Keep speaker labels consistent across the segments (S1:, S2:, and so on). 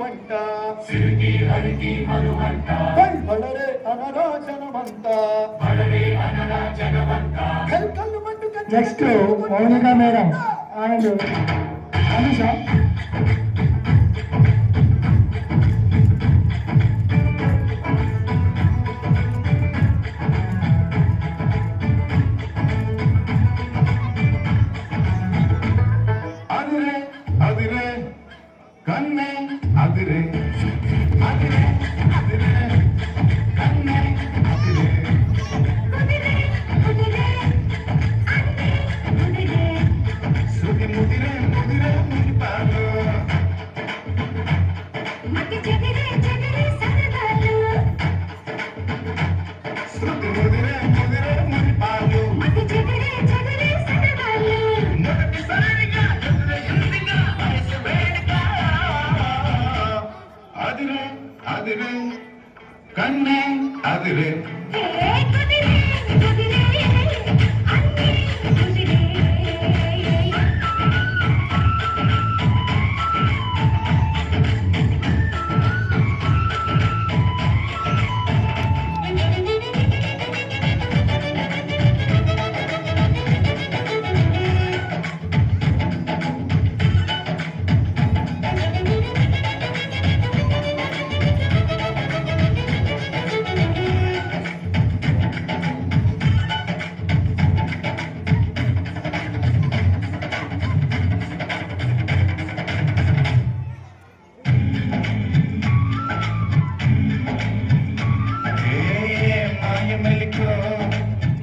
S1: ಜನಮಂಟ ಸಿರಿಗಿ ಹರಿಗಿ ಮರುವಂಟ ಬಡರೆ ಅನರ ಜನಮಂಟ ಬಡರೆ ಅನರ ಜನಮಂಟ ಕಲ್ಕಲ್ಲು ಮಟ್ಟು
S2: next Mounika madam Anand Anusha
S1: ಕನ್ನೆ ಅದಿರೆ ಅದಿರೆ ಅದಿರೆ ಕನ್ನೆ ಅದಿರೆ ಸುದಿ ಮುದಿರೆ ಮುದಿರೆ ಮುಡಿಪಾಲು ಸುದಿ ಮುದಿರೆ ಮುದಿರೆ ಮುಡಿಪಾಲು మొదటి సారిగా ఎదురైందిగా వయసు వేడుక అదిరే అదిరే కన్నే అదిరే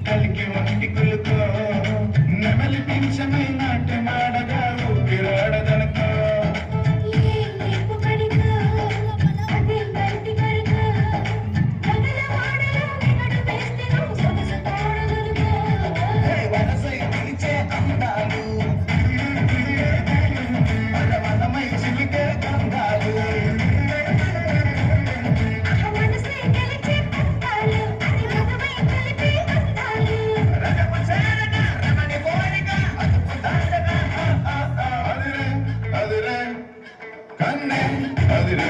S1: కలికి వంటి కులుకో నెమలి పింఛమై నాట్యమాడగా ఊపిరాడదనుకో వనసై పిలిచే అందాలు మనమై చిలికే గంధాలు కన్నే అదిరే